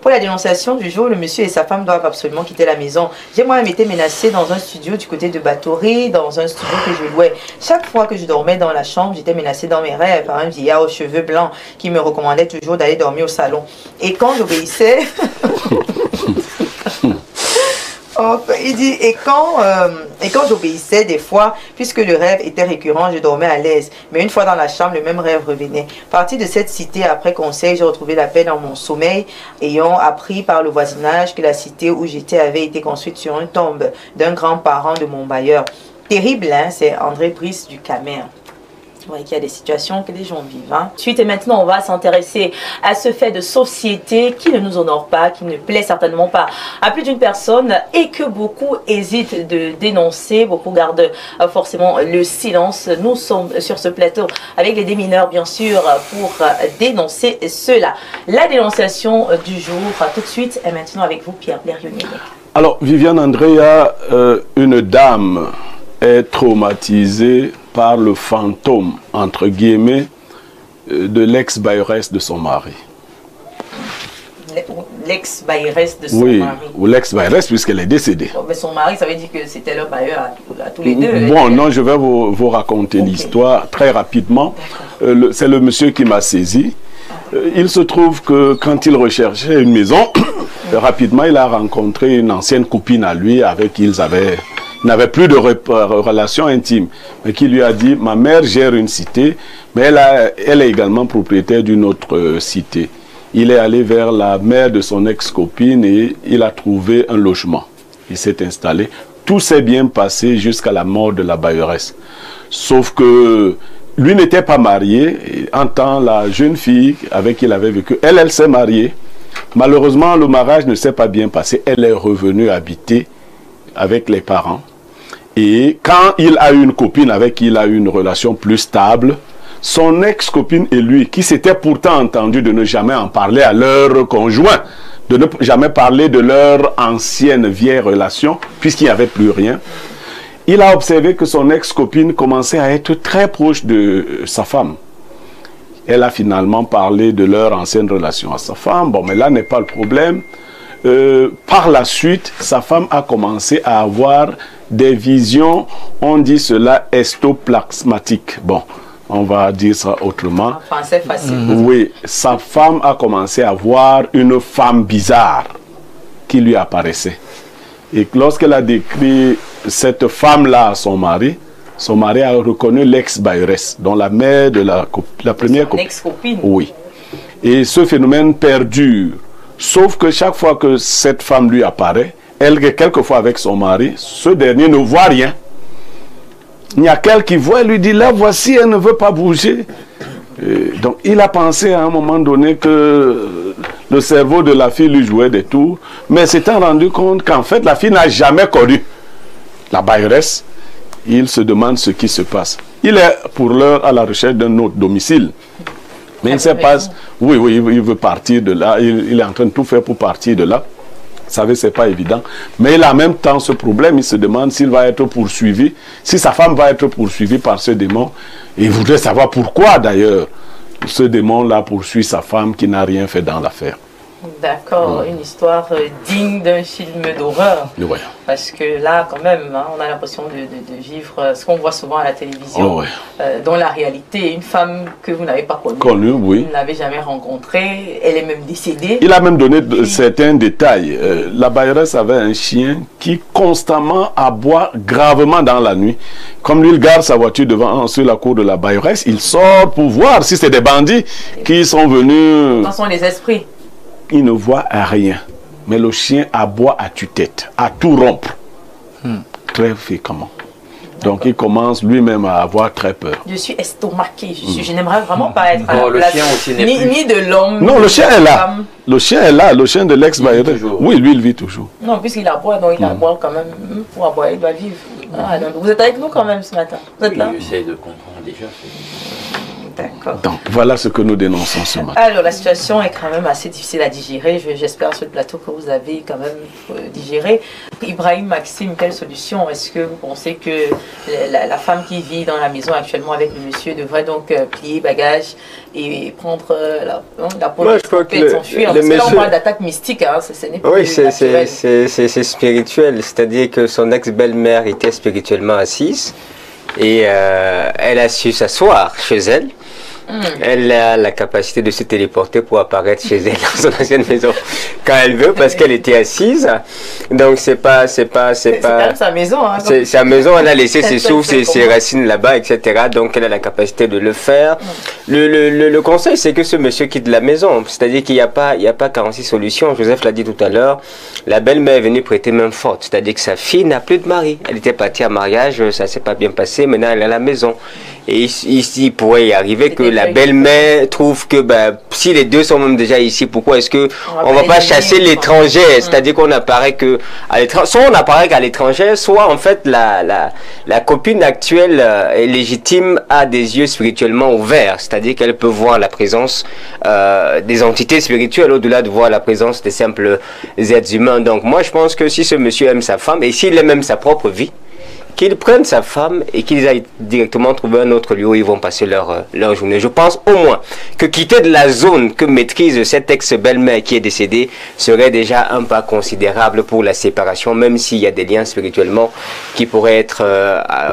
Pour la dénonciation du jour, le monsieur et sa femme doivent absolument quitter la maison. J'ai moi-même été menacée dans un studio du côté de Batory, dans un studio que je louais. Chaque fois que je dormais dans la chambre, j'étais menacée dans mes rêves par un vieillard aux cheveux blancs qui me recommandait toujours d'aller dormir au salon. Et quand j'obéissais... il dit, et quand j'obéissais des fois, puisque le rêve était récurrent, je dormais à l'aise. Mais une fois dans la chambre, le même rêve revenait. Parti de cette cité, après conseil, j'ai retrouvé la paix dans mon sommeil, ayant appris par le voisinage que la cité où j'étais avait été construite sur une tombe d'un grand-parent de mon bailleur. Terrible, hein, c'est André Brice du Camer. Oui, qu'il y a des situations que les gens vivent. Hein. Ensuite, et maintenant, on va s'intéresser à ce fait de société qui ne nous honore pas, qui ne plaît certainement pas à plus d'une personne et que beaucoup hésitent de dénoncer, beaucoup gardent forcément le silence. Nous sommes sur ce plateau avec les démineurs, bien sûr, pour dénoncer cela. La dénonciation du jour, tout de suite, est maintenant avec vous, Pierre Blérionier. Alors, Viviane Andrea, une dame est traumatisée par le fantôme, entre guillemets, de l'ex-bailleresse de son mari. L'ex-bailleresse de son mari. Oui, ou l'ex-bailleresse puisqu'elle est décédée. Bon, mais son mari, ça veut dire que c'était leur bailleur à tous les deux. Bon, non, je vais vous raconter l'histoire très rapidement. C'est le monsieur qui m'a saisi. Il se trouve que quand il recherchait une maison, rapidement, il a rencontré une ancienne copine à lui avec qui il n'avait plus de relation intime, mais qui lui a dit, ma mère gère une cité, mais elle est également propriétaire d'une autre cité. Il est allé vers la mère de son ex-copine et il a trouvé un logement. Il s'est installé. Tout s'est bien passé jusqu'à la mort de la bailleresse. Sauf que lui n'était pas marié. Et en tant la jeune fille avec qui il avait vécu, elle s'est mariée. Malheureusement, le mariage ne s'est pas bien passé. Elle est revenue habiter avec les parents. Et quand il a eu une copine avec qui il a eu une relation plus stable, son ex-copine et lui, qui s'étaient pourtant entendus de ne jamais en parler à leur conjoint, de ne jamais parler de leur ancienne vieille relation, puisqu'il n'y avait plus rien, il a observé que son ex-copine commençait à être très proche de sa femme. Elle a finalement parlé de leur ancienne relation à sa femme. Bon, mais là n'est pas le problème. Par la suite, sa femme a commencé à avoir des visions, on dit cela, estoplasmatiques. Bon, on va dire ça autrement. En français facile. Oui, sa femme a commencé à voir une femme bizarre qui lui apparaissait. Et lorsqu'elle a décrit cette femme-là à son mari a reconnu l'ex-bailleresse, dont la mère de la première copine. Ex-copine. Oui. Et ce phénomène perdure. Sauf que chaque fois que cette femme lui apparaît, elle, quelquefois avec son mari, ce dernier ne voit rien. Il y a quelqu'un qui voit et lui dit, là, voici, elle ne veut pas bouger. Et donc, il a pensé à un moment donné que le cerveau de la fille lui jouait des tours, mais s'était rendu compte qu'en fait, la fille n'a jamais connu la bailleresse. Il se demande ce qui se passe. Il est pour l'heure à la recherche d'un autre domicile. Mais il ne sait pas, oui, il veut partir de là, il est en train de tout faire pour partir de là. Vous savez, ce n'est pas évident. Mais il a en même temps ce problème, il se demande s'il va être poursuivi, si sa femme va être poursuivie par ce démon. Et il voudrait savoir pourquoi d'ailleurs ce démon-là poursuit sa femme qui n'a rien fait dans l'affaire. D'accord, une histoire digne d'un film d'horreur. Ouais. Parce que là, quand même, hein, on a l'impression de vivre ce qu'on voit souvent à la télévision, dans la réalité. Une femme que vous n'avez pas connue, oui. Vous ne l'avez jamais rencontrée, elle est même décédée. Il a même donné certains détails. La bailleresse avait un chien qui constamment aboie gravement dans la nuit. Comme lui, il garde sa voiture devant sur la cour de la bailleresse, il sort pour voir si c'est des bandits qui sont venus... Ce sont les esprits. Il ne voit rien. Mais le chien aboie à tue-tête, à tout rompre. Très fréquemment. Donc il commence lui-même à avoir très peur. Je suis estomaqué. Je n'aimerais vraiment pas être à la place ni de l'homme. Non, le chien est là. Le chien est là. Le chien de l'ex-bailleur. Oui, lui, il vit toujours. Non, puisqu'il aboie, donc il aboie quand même. Pour aboyer, il doit vivre. Ah, donc vous êtes avec nous quand même ce matin. Vous êtes là? J'essaie de comprendre déjà. D'accord. Donc voilà ce que nous dénonçons ce matin. Alors la situation est quand même assez difficile à digérer. J'espère sur le plateau que vous avez quand même digéré. Ibrahim Maxime, quelle solution? Est-ce que vous pensez que la femme qui vit dans la maison actuellement avec le monsieur devrait donc plier bagages et prendre la peau de s'enfuir? Parce que là on parle d'attaque mystique, hein, ce n'est pas c'est spirituel, c'est-à-dire que son ex-belle-mère était spirituellement assise et elle a su s'asseoir chez elle. Elle a la capacité de se téléporter pour apparaître chez elle dans son ancienne maison quand elle veut parce qu'elle était assise. Donc c'est pas sa maison. Hein, c'est sa maison. Elle a laissé ses souffles, ses racines là-bas, etc. Donc elle a la capacité de le faire. Le conseil, c'est que ce monsieur quitte la maison. C'est-à-dire qu'il n'y a pas 46 solutions. Joseph l'a dit tout à l'heure. La belle-mère est venue prêter main forte. C'est-à-dire que sa fille n'a plus de mari. Elle était partie à mariage, ça s'est pas bien passé. Maintenant elle est à la maison. Et ici, il pourrait y arriver que la belle-mère trouve que si les deux sont même déjà ici, pourquoi est-ce que on va pas chasser l'étranger? C'est-à-dire qu'on apparaît que à l'étranger, soit on apparaît qu'à l'étranger, soit en fait la copine actuelle est légitime, a des yeux spirituellement ouverts, c'est-à-dire qu'elle peut voir la présence des entités spirituelles au-delà de voir la présence des simples êtres humains. Donc moi je pense que si ce monsieur aime sa femme et s'il aime même sa propre vie, qu'ils prennent sa femme et qu'ils aillent directement trouver un autre lieu où ils vont passer leur journée. Je pense au moins que quitter de la zone que maîtrise cette ex-belle-mère qui est décédée serait déjà un pas considérable pour la séparation, même s'il y a des liens spirituellement qui pourraient être,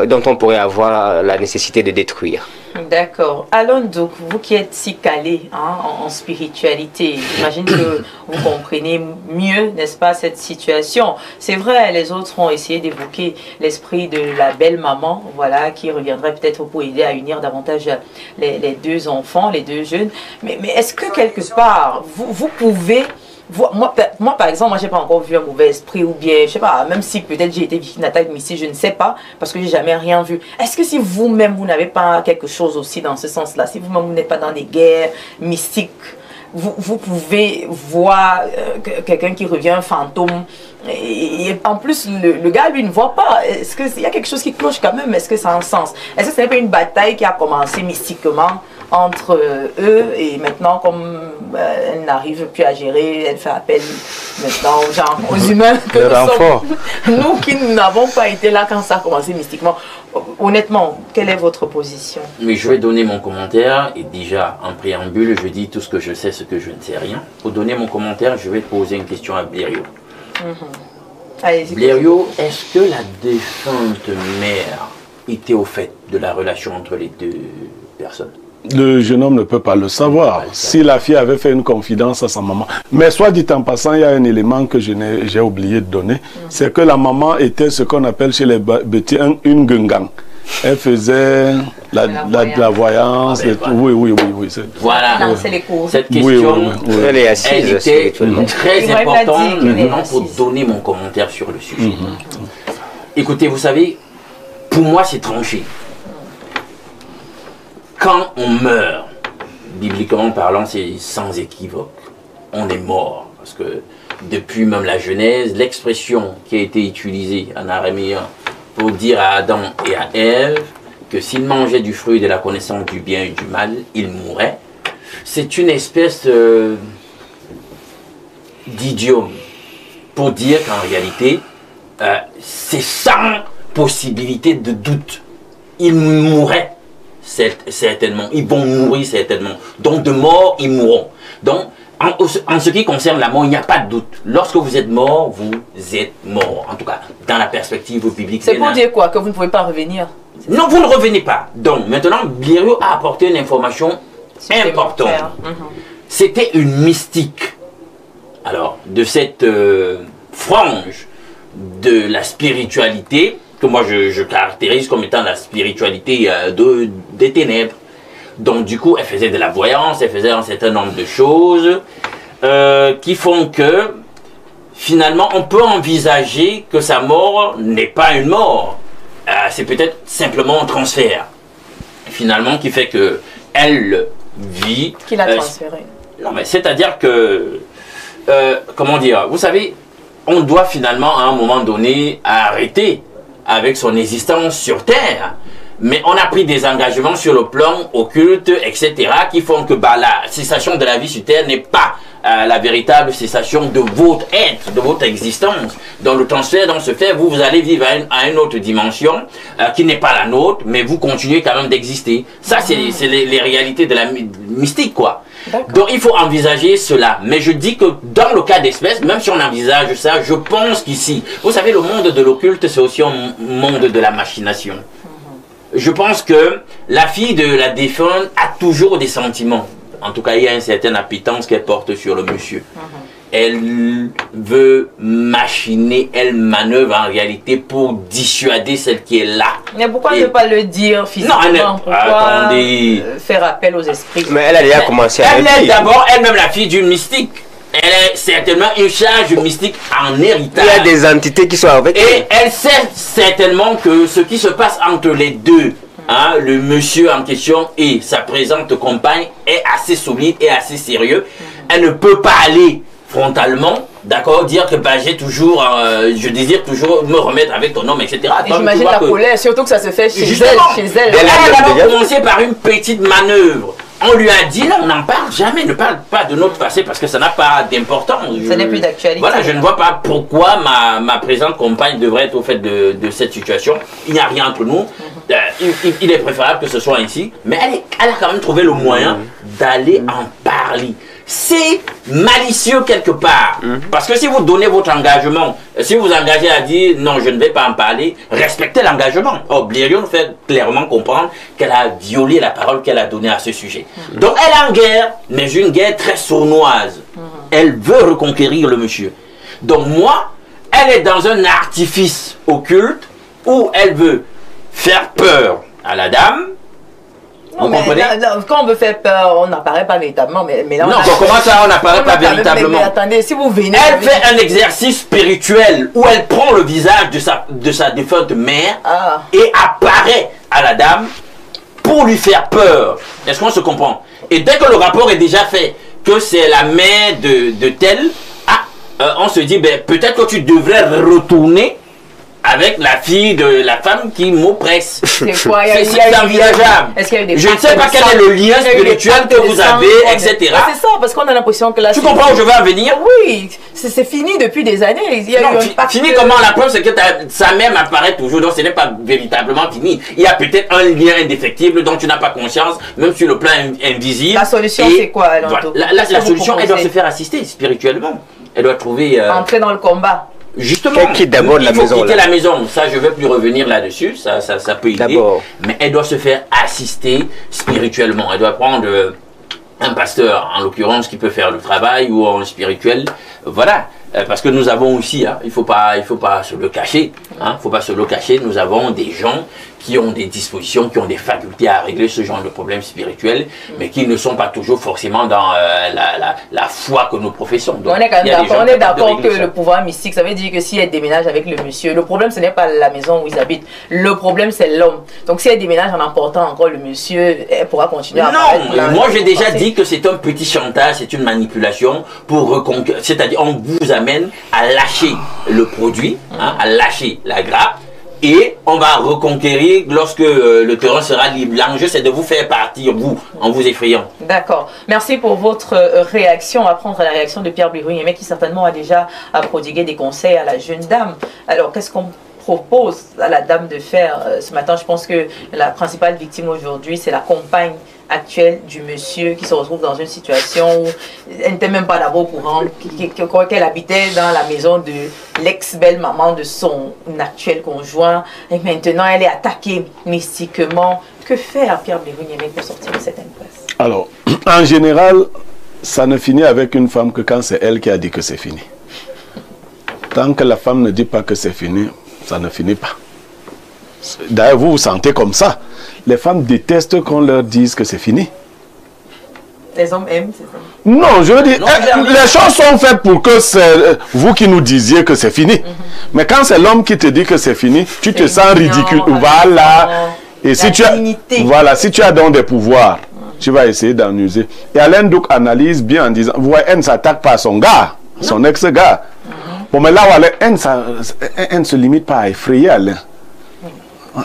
dont on pourrait avoir la nécessité de détruire. D'accord. Allons donc, vous qui êtes si calé en spiritualité, j'imagine que vous comprenez mieux, n'est-ce pas, cette situation. C'est vrai, les autres ont essayé d'évoquer l'esprit de la belle maman, voilà, qui reviendrait peut-être pour aider à unir davantage les deux enfants, les deux jeunes. Mais est-ce que quelque part, vous pouvez... Moi, par exemple, j'ai pas encore vu un mauvais esprit ou bien, je sais pas, même si peut-être j'ai été victime d'attaque mystique, je ne sais pas, parce que j'ai jamais rien vu. Est-ce que si vous-même, vous n'avez pas quelque chose aussi dans ce sens-là, si vous-même, vous n'êtes pas dans des guerres mystiques, vous pouvez voir quelqu'un qui revient, un fantôme, et en plus, le gars, lui, ne voit pas. Est-ce qu'il y a quelque chose qui cloche quand même? Est-ce que ça a un sens? Est-ce que ce n'est pas une bataille qui a commencé mystiquement entre eux et maintenant comme elle n'arrive plus à gérer, elle fait appel maintenant aux humains que nous qui n'avons pas été là quand ça a commencé mystiquement. Honnêtement, quelle est votre position? Mais je vais donner mon commentaire et déjà en préambule je dis tout ce que je sais, ce que je ne sais rien. Pour donner mon commentaire, je vais poser une question à Blériot. Blériot, est-ce que la défunte mère était au fait de la relation entre les deux personnes? Le jeune homme ne peut pas le savoir. Si la fille avait fait une confidence à sa maman. Mais soit dit en passant, il y a un élément que j'ai oublié de donner. C'est que la maman était ce qu'on appelle chez les petits une gungang. Elle faisait la voyance. Oui. Voilà. Les cours. Cette question, elle est assise, elle était très importante pour donner mon commentaire sur le sujet. Écoutez, vous savez, pour moi c'est tranché. Quand on meurt, bibliquement parlant, c'est sans équivoque. On est mort. Parce que depuis même la Genèse, l'expression qui a été utilisée en araméen pour dire à Adam et à Ève que s'ils mangeaient du fruit de la connaissance du bien et du mal, ils mourraient, c'est une espèce d'idiome pour dire qu'en réalité, c'est sans possibilité de doute. Ils mourraient. Certainement, ils vont mourir certainement. Donc de mort, ils mourront. Donc, en ce qui concerne la mort, il n'y a pas de doute. Lorsque vous êtes mort, vous êtes mort. En tout cas, dans la perspective biblique. C'est pour dire quoi? Que vous ne pouvez pas revenir? Non, vous ne revenez pas. Donc, maintenant, Blériot a apporté une information importante. C'était une mystique. Alors, de cette frange de la spiritualité, que moi je caractérise comme étant la spiritualité des ténèbres. Donc du coup, elle faisait de la voyance, elle faisait un certain nombre de choses qui font que finalement on peut envisager que sa mort n'est pas une mort. C'est peut-être simplement un transfert. Finalement, qui fait que elle vit... Qui l'a transféré. Non mais c'est-à-dire que... comment dire? Vous savez, on doit finalement à un moment donné arrêter avec son existence sur Terre. mais on a pris des engagements sur le plan occulte, etc., qui font que la cessation de la vie sur Terre n'est pas la véritable cessation de votre être, de votre existence. Dans le transfert, dans ce fait, vous allez vivre à une autre dimension qui n'est pas la nôtre, mais vous continuez quand même d'exister. Ça, c'est les réalités de la mystique, quoi. Donc, il faut envisager cela. Mais je dis que dans le cas d'espèce, même si on envisage ça, je pense qu'ici, vous savez, le monde de l'occulte, c'est aussi un monde de la machination. Je pense que la fille de la défunte a toujours des sentiments. En tout cas, il y a une certaine appétence qu'elle porte sur le monsieur. Elle veut machiner, elle manœuvre en réalité pour dissuader celle qui est là. Mais pourquoi ne pas le dire physiquement? Non, pourquoi faire appel aux esprits? Mais elle a déjà commencé à elle est d'abord elle-même la fille d'une mystique. Elle est certainement une charge mystique en héritage. Il y a des entités qui sont avec elle. Et elle sait certainement que ce qui se passe entre les deux, hein, le monsieur en question et sa présente compagne, est assez solide et assez sérieux. Elle ne peut pas aller frontalement, d'accord, dire que bah, j'ai toujours, je désire toujours me remettre avec ton homme, etc. J'imagine la colère, surtout que ça se fait chez elle. Elle a commencé par une petite manœuvre. On lui a dit, là, on n'en parle jamais, ne parle pas de notre passé parce que ça n'a pas d'importance. Ça n'est plus d'actualité. Voilà, je ne vois pas pourquoi ma présente compagne devrait être au fait de cette situation. Il n'y a rien entre nous. Il est préférable que ce soit ainsi. Mais elle a quand même trouvé le moyen d'aller en parler. C'est malicieux quelque part. Parce que si vous donnez votre engagement, si vous vous engagez à dire non, je ne vais pas en parler, respectez l'engagement. Or, Blériot nous fait clairement comprendre qu'elle a violé la parole qu'elle a donnée à ce sujet. Donc, elle est en guerre, mais une guerre très sournoise. Elle veut reconquérir le monsieur. Donc, moi, elle est dans un artifice occulte où elle veut faire peur à la dame. Non, mais là, quand on veut faire peur, on n'apparaît pas véritablement. Mais là, non, comment ça, on n'apparaît pas véritablement? Mais attendez, si vous venez... Elle fait un exercice spirituel où elle prend le visage de sa défunte mère et apparaît à la dame pour lui faire peur. Est-ce qu'on se comprend? Et dès que le rapport est déjà fait, que c'est la mère de telle, on se dit, ben, peut-être que tu devrais retourner avec la fille de la femme qui m'oppresse. C'est envisageable. Je ne sais pas quel est le lien spirituel que vous avez, etc. C'est ça, parce qu'on a l'impression que là... Tu comprends où je veux en venir? Oui, c'est fini depuis des années. Il y a eu fini comment? La preuve, c'est que sa mère apparaît toujours, donc ce n'est pas véritablement fini. Il y a peut-être un lien indéfectible dont tu n'as pas conscience, même sur le plan invisible. La solution, c'est quoi? La solution, elle doit se faire assister spirituellement. Elle doit trouver... entrer dans le combat. Justement, il faut quitter la maison. Ça, je ne vais plus revenir là-dessus. Ça peut aider. Mais elle doit se faire assister spirituellement. Elle doit prendre un pasteur, en l'occurrence, qui peut faire le travail, ou un spirituel. Voilà. Parce que nous avons aussi, hein, il faut pas se le cacher. Faut pas se le cacher. Nous avons des gens qui ont des dispositions, qui ont des facultés à régler ce genre de problèmes spirituels, mais qui ne sont pas toujours forcément dans la foi que nous professons. Donc, on est d'accord que le pouvoir mystique, ça veut dire que si elle déménage avec le monsieur, le problème ce n'est pas la maison où ils habitent, le problème c'est l'homme. Donc si elle déménage en emportant encore le monsieur, elle pourra continuer à Non, moi j'ai déjà dit que c'est un petit chantage, c'est une manipulation pour reconquérir, c'est-à-dire on vous amène à lâcher le produit, à lâcher la grappe, et on va reconquérir lorsque le terrain sera libre. L'enjeu, c'est de vous faire partir, vous, en vous effrayant. D'accord. Merci pour votre réaction. On va prendre la réaction de Pierre Blériot, qui certainement a déjà prodigué des conseils à la jeune dame. Alors, qu'est-ce qu'on propose à la dame de faire ce matin? Je pense que la principale victime aujourd'hui, c'est la compagne actuelle du monsieur qui se retrouve dans une situation où elle n'était même pas d'abord au courant qu'elle habitait dans la maison de l'ex-belle-maman de son actuel conjoint, et maintenant elle est attaquée mystiquement. Que faire, Pierre Blériot, pour sortir de cette impasse? Alors, en général, ça ne finit avec une femme que quand c'est elle qui a dit que c'est fini. Tant que la femme ne dit pas que c'est fini, ça ne finit pas. D'ailleurs, vous vous sentez comme ça. Les femmes détestent qu'on leur dise que c'est fini. Les hommes aiment, c'est ça? Non, je veux dire, les choses sont faites pour que c'est vous qui nous disiez que c'est fini. Mais quand c'est l'homme qui te dit que c'est fini, tu te sens ridicule. Voilà. Et si tu as donc des pouvoirs, tu vas essayer d'en user. Et Alain Douk analyse bien en disant, vous voyez, elle ne s'attaque pas à son gars, son ex-gars. Bon, mais là où elle ne se limite pas à effrayer Alain.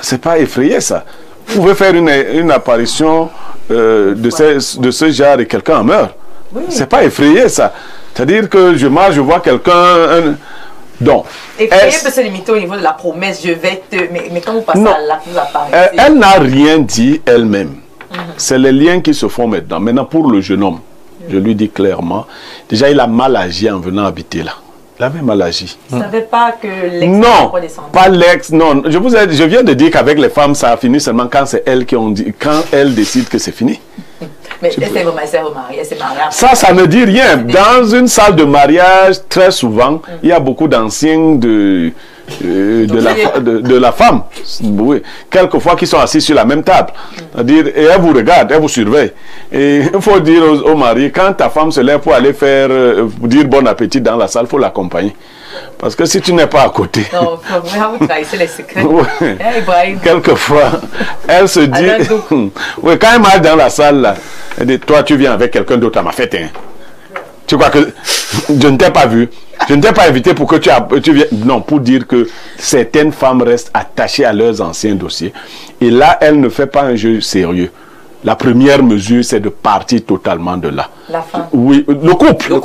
C'est pas effrayé ça. Vous pouvez faire une apparition de ce genre et quelqu'un meurt. Oui. C'est pas effrayé, ça. C'est-à-dire que je marche, je vois quelqu'un... Donc, effrayé peut se limiter au niveau de la promesse, je vais te... Mais quand vous passez à l'acte, vous apparaissez... Elle n'a rien dit elle-même. C'est les liens qui se font maintenant. Maintenant, pour le jeune homme, je lui dis clairement, déjà, il a mal agi en venant habiter là. Il avait mal agi. Vous ne savez pas que l'ex... Non, pas l'ex, non. Je viens de dire qu'avec les femmes, ça a fini seulement quand c'est elles qui ont dit, quand elles décident que c'est fini. Mais elle s'est remariée, elle s'est mariée. Ça ne dit rien. Dans une salle de mariage, très souvent, il y a beaucoup d'anciens de la femme. Oui. Quelquefois, qui sont assis sur la même table. C'est-à-dire, et elle vous regarde, elle vous surveille. Et il faut dire au mari, quand ta femme se lève pour aller faire, dire bon appétit dans la salle, il faut l'accompagner. Parce que si tu n'es pas à côté... Non, vous trahissez les secrets. Ouais. Quelquefois, elle se dit... Oui, quand elle marche dans la salle, là, elle dit, toi, tu viens avec quelqu'un d'autre à ma fête. Hein. Tu crois que je ne t'ai pas vu? Je ne t'ai pas invité pour que tu viennes. Non, pour dire que certaines femmes restent attachées à leurs anciens dossiers. Et là, elle ne fait pas un jeu sérieux. La première mesure, c'est de partir totalement de là. La femme. Oui, le couple.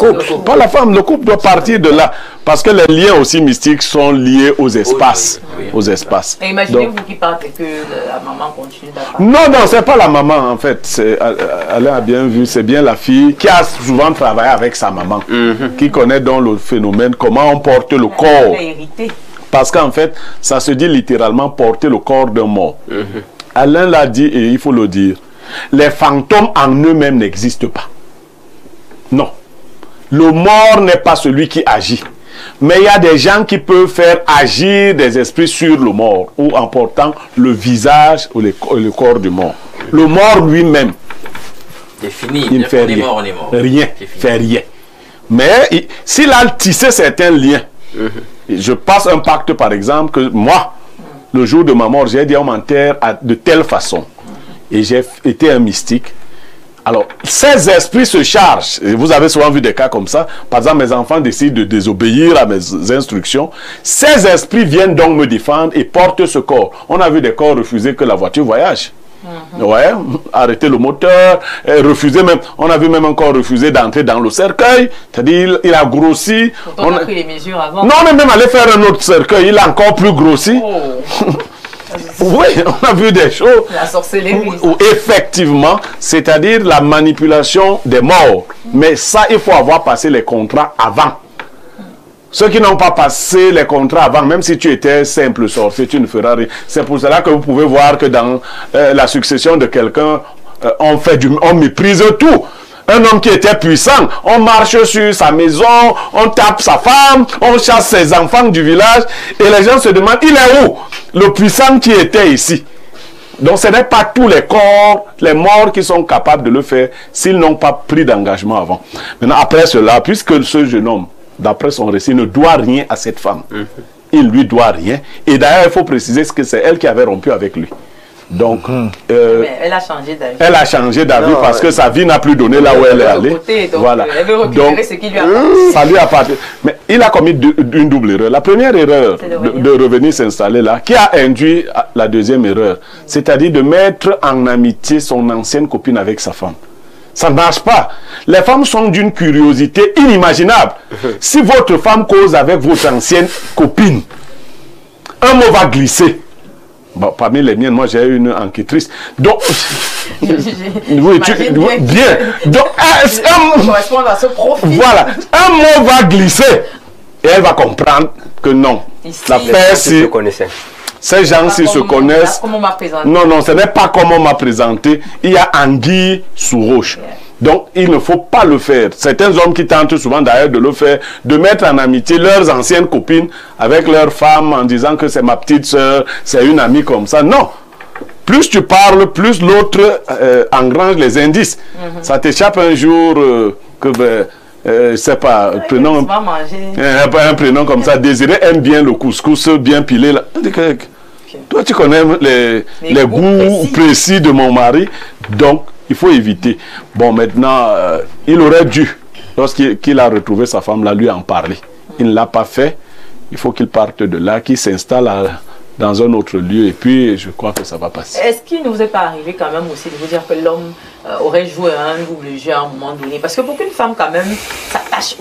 Pas la femme, le couple doit partir de là. Parce que les liens aussi mystiques sont liés aux espaces. Oui. Aux espaces. Et imaginez-vous qui parte et que la maman continue d'apparaître. Non, c'est pas la maman en fait. Alain a bien vu, c'est bien la fille qui a souvent travaillé avec sa maman. Qui connaît donc le phénomène, comment on porte le corps. Elle a hérité. Parce qu'en fait, ça se dit littéralement porter le corps d'un mort. Alain l'a dit et il faut le dire. Les fantômes en eux-mêmes n'existent pas. Non. Le mort n'est pas celui qui agit. Mais il y a des gens qui peuvent faire agir des esprits sur le mort ou en portant le visage ou le corps du mort. Le mort lui-même, c'est fini. Il ne fait rien. On est mort. Rien, fait rien. Mais s'il a tissé certains liens, je passe un pacte par exemple que moi, le jour de ma mort, j'ai dit on m'enterre de telle façon. Et j'ai été un mystique. Alors, ces esprits se chargent. Et vous avez souvent vu des cas comme ça. Par exemple, mes enfants décident de désobéir à mes instructions. Ces esprits viennent donc me défendre et portent ce corps. On a vu des corps refuser que la voiture voyage. Ouais, arrêter le moteur, refuser même. On a vu même un corps refuser d'entrer dans le cercueil. C'est-à-dire, il a grossi. On a pris les mesures avant. Non, on est même allé faire un autre cercueil. Il a encore plus grossi. Oui, on a vu des choses. La sorcellerie. Où effectivement, c'est-à-dire la manipulation des morts. Mais ça, il faut avoir passé les contrats avant. Ceux qui n'ont pas passé les contrats avant, même si tu étais simple sorcier, tu ne feras rien. C'est pour cela que vous pouvez voir que dans la succession de quelqu'un, on méprise tout. Un homme qui était puissant, on marche sur sa maison, on tape sa femme, on chasse ses enfants du village, et les gens se demandent, il est où le puissant qui était ici? Donc ce n'est pas tous les corps, les morts qui sont capables de le faire s'ils n'ont pas pris d'engagement avant. Maintenant, après cela, puisque ce jeune homme, d'après son récit, ne doit rien à cette femme, il lui doit rien. Et d'ailleurs, il faut préciser que c'est elle qui avait rompu avec lui. Donc, elle a changé d'avis. Elle a changé d'avis parce que sa vie n'a plus donné là où elle est allée. Donc, voilà. Elle veut récupérer ce qui lui appartient. Ça lui appartient. Mais il a commis une double erreur. La première erreur de revenir s'installer là, qui a induit la deuxième erreur, c'est-à-dire de mettre en amitié son ancienne copine avec sa femme. Ça ne marche pas. Les femmes sont d'une curiosité inimaginable. Si votre femme cause avec votre ancienne copine, un mot va glisser. Bon, parmi les miennes, moi j'ai une enquêtrice. Donc, oui, bien. Donc, correspond à ce profil. Voilà, un mot va glisser et elle va comprendre que non. L'affaire, si ces gens-ci se connaissent. Non, ce n'est pas comme on m'a présenté. Il y a anguille sous roche. Donc, il ne faut pas le faire. Certains hommes qui tentent souvent d'ailleurs de le faire, de mettre en amitié leurs anciennes copines avec leurs femmes en disant que c'est ma petite soeur, c'est une amie comme ça. Non. Plus tu parles, plus l'autre engrange les indices. Ça t'échappe un jour que... je sais pas, prenons un prénom comme ça. Désiré aime bien le couscous bien pilé. Là. Toi, tu connais les goûts précis de mon mari. Donc, il faut éviter. Bon, maintenant, il aurait dû, lorsqu'il a retrouvé sa femme, là, lui en parler. Il ne l'a pas fait. Il faut qu'il parte de là, qu'il s'installe dans un autre lieu et puis je crois que ça va passer. Est-ce qu'il ne vous est pas arrivé quand même aussi de vous dire que l'homme aurait joué un double jeu à un moment donné? Parce que pour qu'une femme quand même s'attache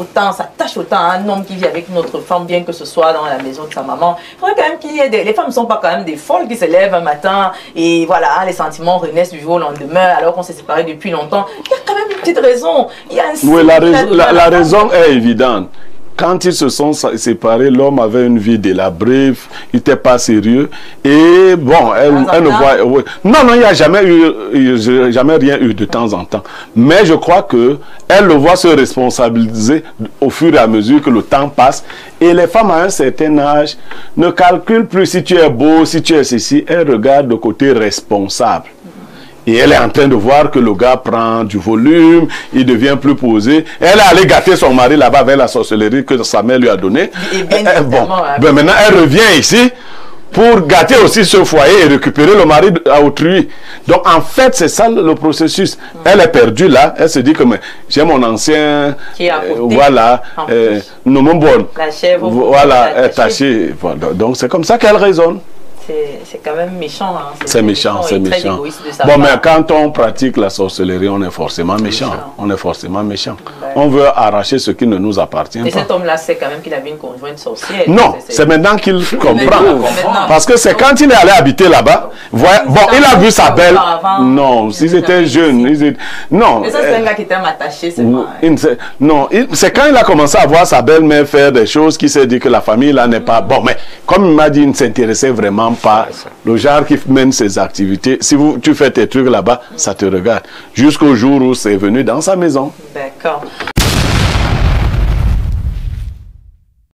autant à un homme qui vit avec une autre femme, bien que ce soit dans la maison de sa maman, il faudrait quand même qu'il y ait les femmes ne sont pas quand même des folles qui se lèvent un matin et voilà, les sentiments renaissent du jour au lendemain alors qu'on s'est séparés depuis longtemps. Il y a quand même une petite raison. Il y a un oui, la raison est évidente. Quand ils se sont séparés, l'homme avait une vie délabrée, il n'était pas sérieux. Et bon, elle ne voit... Oui. Non, il n'y a jamais rien eu de temps en temps. Mais je crois que elle le voit se responsabiliser au fur et à mesure que le temps passe. Et les femmes à un certain âge ne calculent plus si tu es beau, si tu es ceci. Elles regardent le côté responsable. Et elle est en train de voir que le gars prend du volume, il devient plus posé. Elle est allée gâter son mari là-bas avec la sorcellerie que sa mère lui a donnée. Ben maintenant, elle revient ici pour gâter aussi ce foyer et récupérer le mari à autrui. Donc, en fait, c'est ça le processus. Elle est perdue là. Elle se dit que j'ai mon ancien... Qui est à côté, voilà. Non, mon bon. La chèvre. Voilà, attachée. Voilà. Donc, c'est comme ça qu'elle raisonne. C'est quand même méchant. Hein. C'est méchant, c'est méchant. Bon, mais quand on pratique la sorcellerie, on est forcément méchant. On est forcément méchant. Ouais. On veut arracher ce qui ne nous appartient pas. Et cet homme-là, c'est quand même qu'il avait une conjointe sorcière. Non, c'est maintenant qu'il comprend. Parce que c'est quand il est allé habiter là-bas. Bon, il a vu sa belle. Non, s'ils étaient jeunes. Non. Mais ça, c'est un gars qui était attaché, c'est moi. Non, c'est quand il a commencé à voir sa belle-mère faire des choses qu'il s'est dit que la famille là n'est pas... Bon, mais comme il m'a dit, il ne s'intéressait vraiment pas. Le genre qui mène ses activités, si tu fais tes trucs là-bas, ça te regarde. Jusqu'au jour où c'est venu dans sa maison. D'accord.